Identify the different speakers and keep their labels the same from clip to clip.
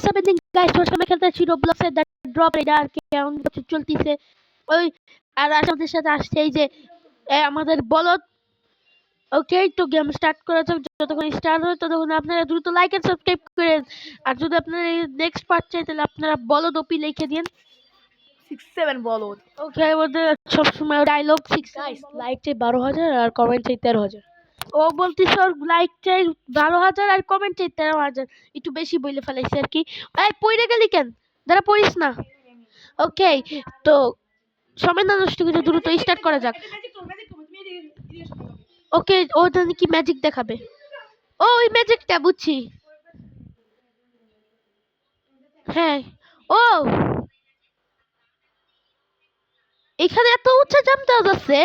Speaker 1: What's happening, guys? আমি খেলতেছি রোবলক্সের drop এটা আর কেমন চলতেছে ওই আর আমাদের সাথে আসছে এই যে আমাদের বলদ। ওকে, তো গেম স্টার্ট করা যাক। যতক্ষণ স্টার্ট হয় ততক্ষণ আপনারা দ্রুত লাইক এন্ড সাবস্ক্রাইব করেন। আর যদি আপনারা নেক্সট পার্ট চাই তাহলে আপনারা বলদ ওপি লিখে দিন
Speaker 2: 6-7 বলদ।
Speaker 1: ওকে, আমাদের সবসময় ডায়লগ 6
Speaker 2: গাইস লাইক চাই 12,000 আর কমেন্ট চাই 13,000।
Speaker 1: ও বলতেছে ওর লাইক চাই 12,000 আর কমেন্ট চাই 13,000। একটু বেশি বলে ফেলাইছে আর কি। এই পড়ে গেলি কেন? দাঁড়া, পড়িস না। ওকে, তো সময় না নষ্ট করে দ্রুত স্টার্ট করা যাক। ওকে, ও জানি কি ম্যাজিক দেখাবে। ও ওই ম্যাজিকটা বুঝছি। হ্যাঁ, ও এখানে এত উঁচা জাম্প দেওয়া যাচ্ছে।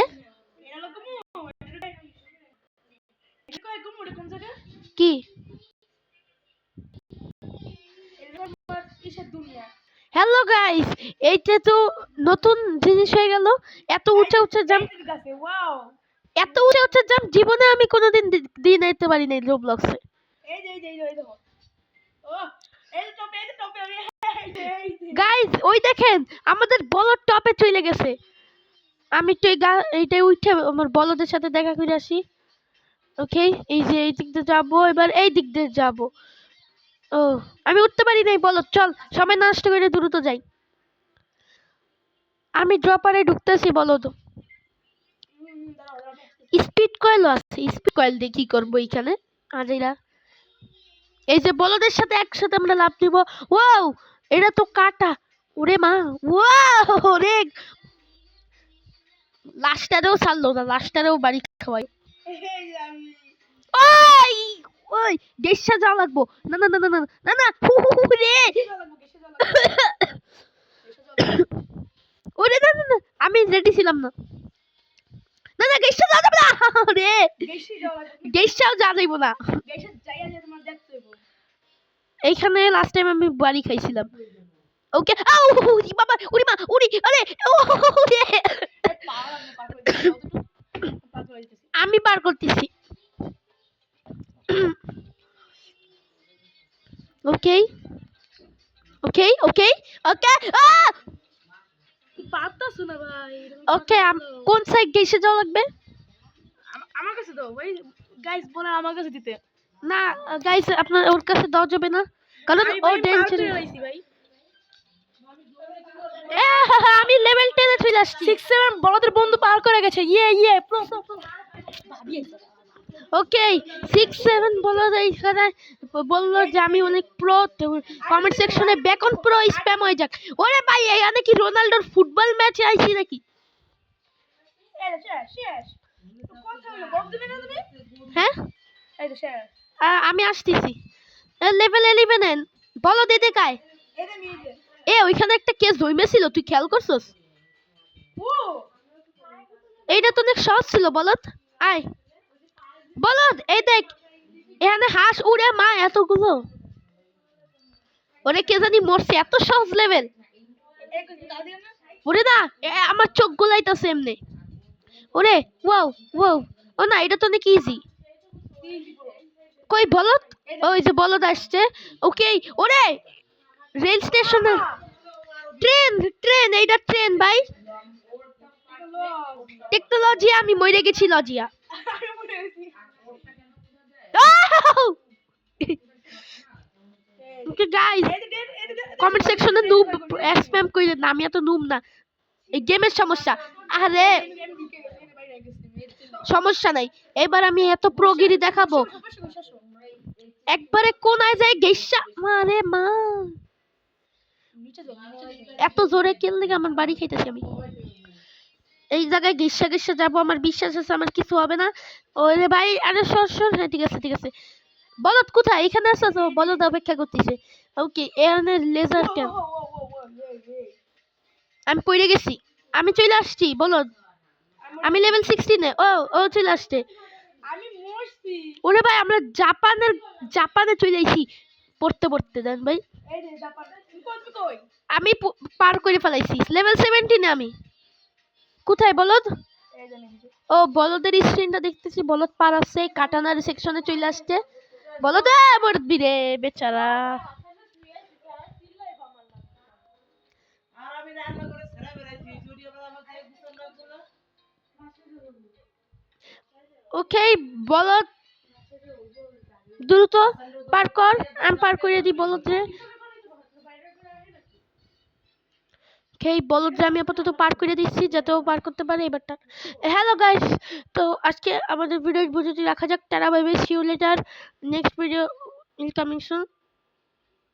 Speaker 1: কি হ্যালো গাইস, এইটা তো নতুন জিনিস হয়ে গেল। এত উঁচা উঁচা জাম্প, এত উঁচা উঁচা জাম্প জীবনে আমি কোনোদিন দিয়ে নিতে পারি নাই রোবলক্সে। গাইস ওই দেখেন আমাদের বলদ টপে চলে গেছে। আমি তো এইটাই উঠে আমার বলদের সাথে দেখা করে আসি। ওকে, এই যে এই দিক দিয়ে যাবো, এবার এই দিক দিয়ে যাবো। ও আমি উঠতে পারি নাই বলদ, চল সময় নষ্ট করে দ্রুত যাই। আমি ড্রপারে ঢুকতেছি বলদ। স্পিড কয়েল আছে, স্পিড কয়েল দিয়ে কি করবো এখানে? আজেরা এই যে বলদের সাথে একসাথে আমরা লাভ দিব। ওয়াও, এটা তো কাটা। ওরে মা, ওয়াও রে, লাস্টারেও ছাড়লো না, লাস্টারেও বাড়ি খাওয়াই। ওই ওই দেশা যাওয়া লাগবো। না না না না না না না রে ওরে, না না না, আমি রেডি ছিলাম না। না না গেস্টা যাওয়া যাবে না রে, গেস্টাও যাওয়া যাইব না। এইখানে লাস্ট টাইম আমি বাড়ি খাইছিলাম। ওকে, উরি বাবা, উরি মা, উরি, আরে আমি পার করতেছি। ওকে ওকে ওকে ওকে ওকে, কোন সাইড গেছে যাওয়া লাগবে?
Speaker 2: আমার কাছে দাও ভাই, গাইস বলেন আমার কাছে দিতে।
Speaker 1: না গাইস, আপনার ওর কাছে দেওয়া যাবে না কারণ ও ডেঞ্জার
Speaker 2: ভাই।
Speaker 1: আমি লেভেল 10 এ চলে আসছি।
Speaker 2: 6-7 বলদের বন্ধু পার করে গেছে। ইয়ে প্রো।
Speaker 1: ওকে, 6-7 বললো এইখানে বললো যে আমি অনেক প্রো। কমেন্ট সেকশনে বেকন প্রো স্প্যাম হয়ে যাক। ওরে ভাই, এখানে কি রোনাল্ডোর ফুটবল ম্যাচে আইছি নাকি? হ্যাঁ আমি আসতেছি। লেভেল 11 বলো দিদি কায়। ওইখানে একটা কেস জমেছিল, তুই খেয়াল করছস? এইটা তো অনেক সহজ ছিল বলত। আয় বলদ, এই দেখ এখানে হাঁস উড়ে মা এতগুলো। ওরে কে জানি মরছে, এত সহজ লেভেল। ওরে না, আমার চোখ গোলাইতাছে এমনি। ওরে ওয়াও ওয়াও, ও না এটা তো অনেক ইজি। কই বলদ? ওই যে বলদ আসছে। ওকে, ওরে রেল স্টেশনে ট্রেন এইটা ট্রেন ভাই। টেকনোলজি, আমি মরে গেছি লজিয়া। ওকে গাইস, কমেন্ট সেকশনে নুব স্প্যাম কইরেন না, আমি এত নুব না। এই গেমের সমস্যা। আরে সমস্যা নাই, এবার আমি এত প্রোগিরি দেখাবো। একবারে কোনায় যায় গেইসা মারে মা, এত জোরে খেললে আমার বাড়ি খাইতেছি আমি। এই জায়গায় গেইসা যাবো, আমার বিশ্বাস আছে আমার কিছু হবে না। ওরে ভাই, আরে সর। হ্যাঁ ঠিক আছে ঠিক আছে। বলদ কোথায়? এখানে আসো তো, বলদ অপেক্ষা করতেছে। ওকে, এখানে লেজার ক্যাম্প। আমি পড়ে গেছি, আমি চলে আসছি বলদ। আমি লেভেল 16 এ। ও চলে আসছে। ওরে ভাই, আমরা জাপানে চলে আইছি পড়তে দেন ভাই। আমি পার করে ফেলাইছি লেভেল 17 এ। আমি কোথায় বলদ? ও বলদের স্ক্রিনটা দেখতেছি, বলদ পার আছে, কাটানার সেকশনে চলে আসছে। বলদ মরবি রে বেচারা। ওকে বলদ দ্রুত পার কর, আমি পার করে দিই বলদরে। ওকে বলদরে আমি আপাতত পার করে দিচ্ছি যাতে ও পার করতে পারে এবারটা। হ্যালো গাইস, তো আজকে আমাদের ভিডিও বুঝতে রাখা যাক। Tata bye bye, see you later, next video incoming soon.